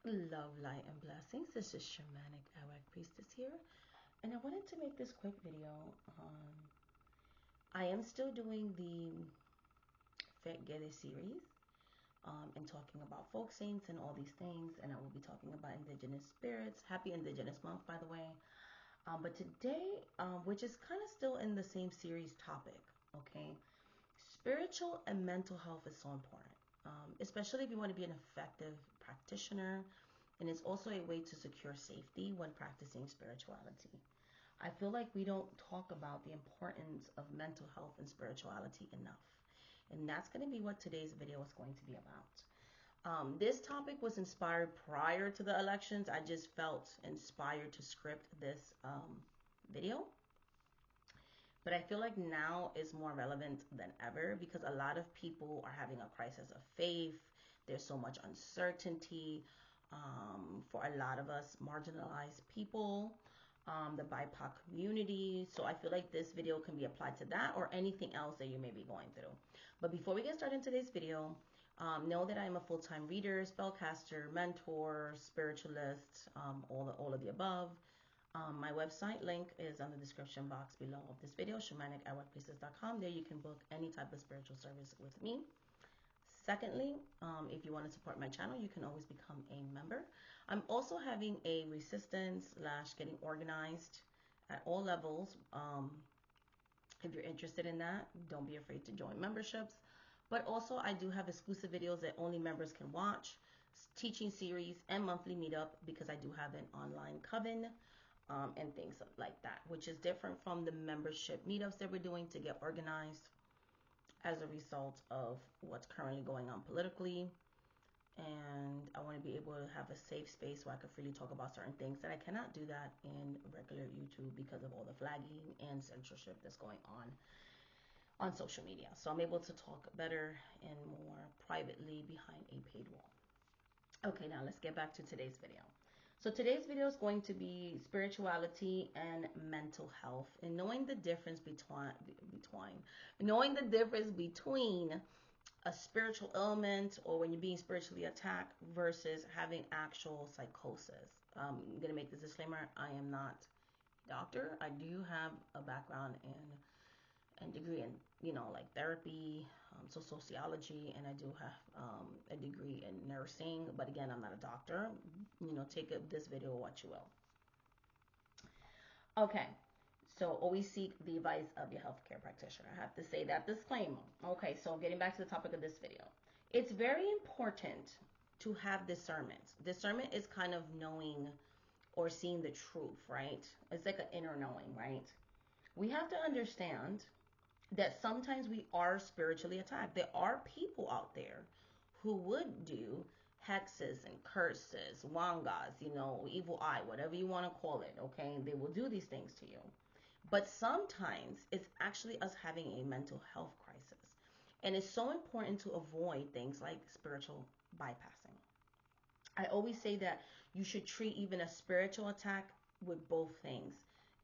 Love, light, and blessings. This is Shamanic Awak Priestess here, and I wanted to make this quick video. I am still doing the Fetgele series and talking about folk saints and all these things, and I will be talking about indigenous spirits. Happy Indigenous Month, by the way. But today, which is kind of still in the same series topic, okay? Spiritual and mental health is so important, especially if you want to be an effective practitioner. And it's also a way to secure safety when practicing spirituality. I feel like we don't talk about the importance of mental health and spirituality enough. And that's going to be what today's video is going to be about. This topic was inspired prior to the elections. I just felt inspired to script this video. But I feel like now is more relevant than ever because a lot of people are having a crisis of faith. There's so much uncertainty for a lot of us marginalized people, the BIPOC community. So I feel like this video can be applied to that or anything else that you may be going through. But before we get started in today's video, know that I am a full-time reader, spellcaster, mentor, spiritualist, all of the above. My website link is on the description box below of this video, shamanic@workplaces.com. There you can book any type of spiritual service with me. Secondly, if you want to support my channel, you can always become a member. I'm also having a resistance / getting organized at all levels. If you're interested in that, don't be afraid to join memberships. But also, I do have exclusive videos that only members can watch, teaching series, and monthly meetup because I do have an online coven. And things like that, which is different from the membership meetups that we're doing to get organized as a result of what's currently going on politically. And I want to be able to have a safe space where I can freely talk about certain things that I cannot do that in regular YouTube because of all the flagging and censorship that's going on social media. So I'm able to talk better and more privately behind a paid wall. Okay, now let's get back to today's video. So today's video is going to be spirituality and mental health and knowing the difference between a spiritual ailment or when you're being spiritually attacked versus having actual psychosis. I'm going to make this disclaimer. I am not a doctor. I do have a background in and degree in, like therapy, so sociology, and I do have a degree in nursing. But again, I'm not a doctor. Take this video what you will. Okay, so always seek the advice of your healthcare practitioner. I have to say that disclaimer. Okay, so getting back to the topic of this video, it's very important to have discernment. Discernment is kind of knowing or seeing the truth, right? It's like an inner knowing, right? We have to understand that sometimes we are spiritually attacked. There are people out there who would do hexes and curses, wangas, evil eye, whatever you want to call it, okay? They will do these things to you. But sometimes it's actually us having a mental health crisis. And it's so important to avoid things like spiritual bypassing. I always say that you should treat even a spiritual attack with both things,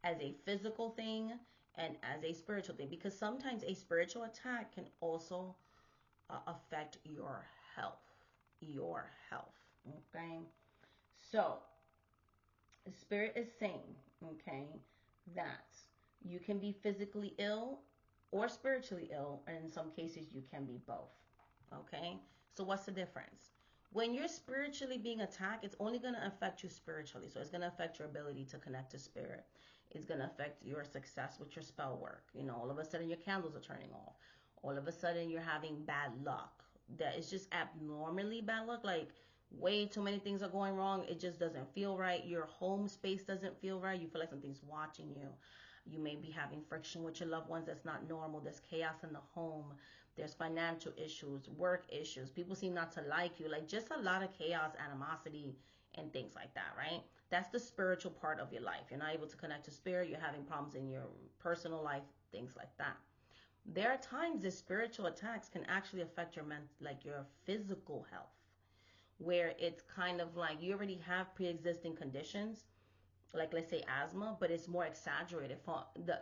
as a physical thing and as a spiritual thing, because sometimes a spiritual attack can also affect your health. Okay? So, the spirit is saying, okay, that you can be physically ill or spiritually ill, and in some cases you can be both. Okay? So what's the difference? When you're spiritually being attacked, it's only going to affect you spiritually. So it's going to affect your ability to connect to spirit. It's going to affect your success with your spell work. All of a sudden your candles are turning off. All of a sudden you're having bad luck. That is just abnormally bad luck. Like way too many things are going wrong. It just doesn't feel right. Your home space doesn't feel right. You feel like something's watching you. You may be having friction with your loved ones that's not normal. There's chaos in the home. There's financial issues, work issues. People seem not to like you. Like just a lot of chaos, animosity, and things like that, right? That's the spiritual part of your life. You're not able to connect to spirit. You're having problems in your personal life, things like that. There are times that spiritual attacks can actually affect your physical health, where it's kind of like you already have pre-existing conditions, like let's say asthma, but it's more exaggerated.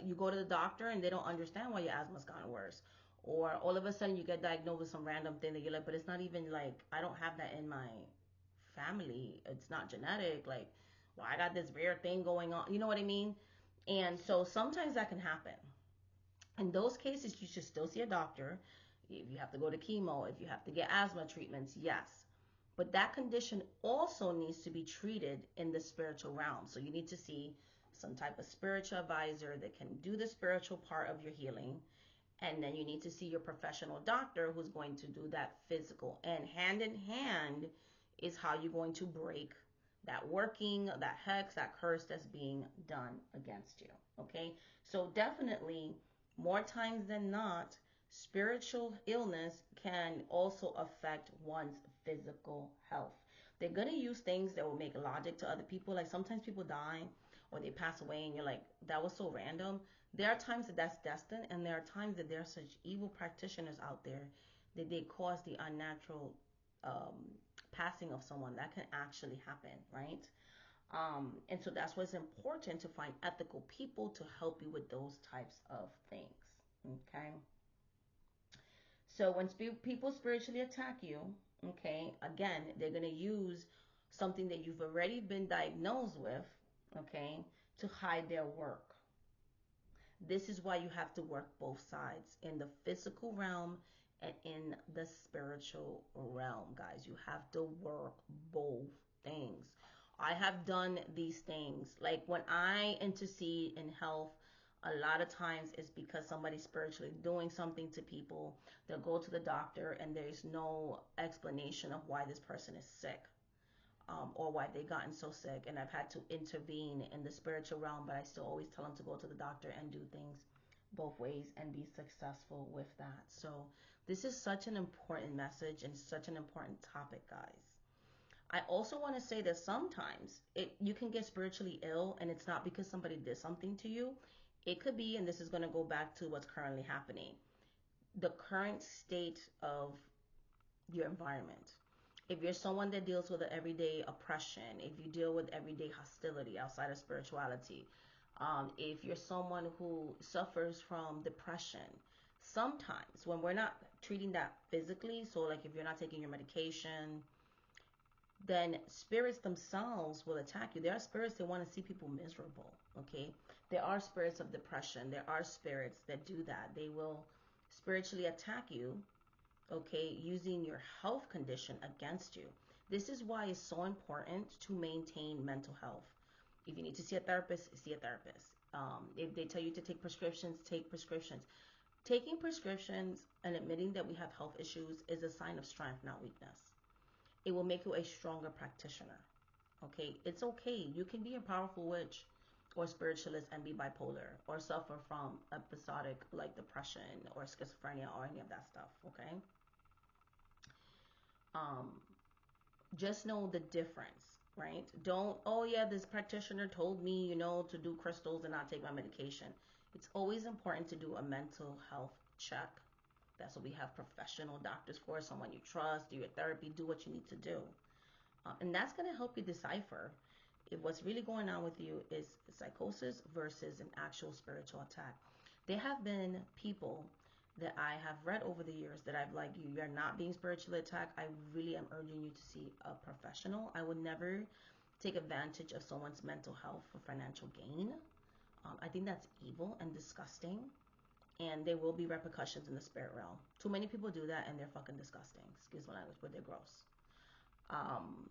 You go to the doctor and they don't understand why your asthma's gotten worse. Or all of a sudden you get diagnosed with some random thing that you're like, but it's not even like, I don't have that in my family. It's not genetic. Like, well, I got this rare thing going on. You know what I mean? And so sometimes that can happen. In those cases, you should still see a doctor. If you have to go to chemo, if you have to get asthma treatments, yes. But that condition also needs to be treated in the spiritual realm. So you need to see some type of spiritual advisor that can do the spiritual part of your healing. And then you need to see your professional doctor who's going to do that physical. And hand in hand is how you're going to break that working, that hex, that curse that's being done against you. Okay? So definitely, more times than not, spiritual illness can also affect one's physical health. They're going to use things that will make logic to other people. Like sometimes people die or they pass away and you're like, that was so random. There are times that that's destined, and there are times that there are such evil practitioners out there that they cause the unnatural passing of someone. That can actually happen, right? And so that's why it's important to find ethical people to help you with those types of things. Okay. So when people spiritually attack you, okay, again, they're going to use something that you've already been diagnosed with, okay, to hide their work. This is why you have to work both sides in the physical realm and in the spiritual realm, guys. You have to work both things. I have done these things. Like when I intercede in health, a lot of times it's because somebody's spiritually doing something to people. They'll go to the doctor and there's no explanation of why this person is sick. Or why they gotten so sick, and I've had to intervene in the spiritual realm, but I still always tell them to go to the doctor and do things both ways and be successful with that. So this is such an important message and such an important topic, guys. I also want to say that sometimes you can get spiritually ill and it's not because somebody did something to you. It could be, and this is going to go back to what's currently happening, the current state of your environment. If you're someone that deals with the everyday oppression, if you deal with everyday hostility outside of spirituality, if you're someone who suffers from depression, sometimes when we're not treating that physically, so like if you're not taking your medication, then spirits themselves will attack you. There are spirits that want to see people miserable, okay? There are spirits of depression. There are spirits that do that. They will spiritually attack you, okay, using your health condition against you. This is why it's so important to maintain mental health. If you need to see a therapist, see a therapist. If they tell you to take prescriptions, take prescriptions. Taking prescriptions and admitting that we have health issues is a sign of strength, not weakness. It will make you a stronger practitioner. Okay, it's okay. You can be a powerful witch or spiritualist and be bipolar or suffer from episodic like depression or schizophrenia or any of that stuff. Okay. um, just know the difference, right? Don't, oh yeah, this practitioner told me, to do crystals and not take my medication. It's always important to do a mental health check. That's what we have professional doctors for, someone you trust, do your therapy, do what you need to do. And that's going to help you decipher if what's really going on with you is psychosis versus an actual spiritual attack. There have been people that I have read over the years that I've like, you're not being spiritually attacked. I really am urging you to see a professional. I would never take advantage of someone's mental health for financial gain. I think that's evil and disgusting, and there will be repercussions in the spirit realm. Too many people do that, and they're fucking disgusting. Excuse my language, but they're gross. Um,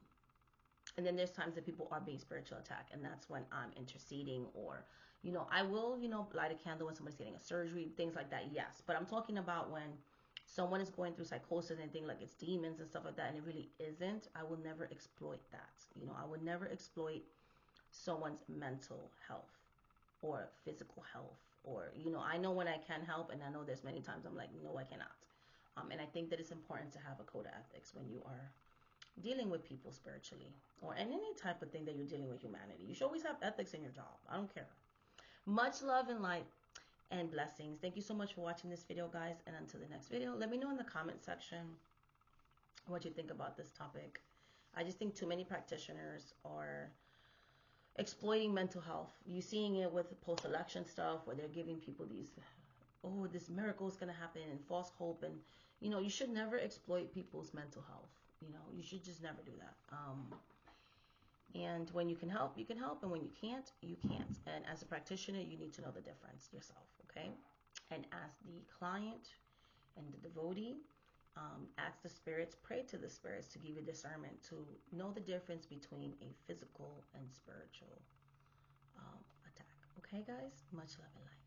and then there's times that people are being spiritual attacked, and that's when I'm interceding, or I will light a candle when somebody's getting a surgery, things like that, yes. But I'm talking about when someone is going through psychosis and think like it's demons and stuff like that, and it really isn't. I will never exploit that. I would never exploit someone's mental health or physical health, or I know when I can help, and I know there's many times I'm like, no, I cannot. And I think that it's important to have a code of ethics when you are dealing with people spiritually, or in any type of thing that you're dealing with humanity. You should always have ethics in your job. I don't care. Much love and light and blessings. Thank you so much for watching this video, guys, and until the next video, let me know in the comment section what you think about this topic. I just think too many practitioners are exploiting mental health. You're seeing it with post-election stuff where they're giving people these, oh, this miracle is going to happen, and false hope. And you should never exploit people's mental health. You know, you should just never do that. And when you can help, you can help. And when you can't, you can't. And as a practitioner, you need to know the difference yourself, okay? And as the client and the devotee, ask the spirits, pray to the spirits to give you discernment to know the difference between a physical and spiritual attack. Okay, guys? Much love and light.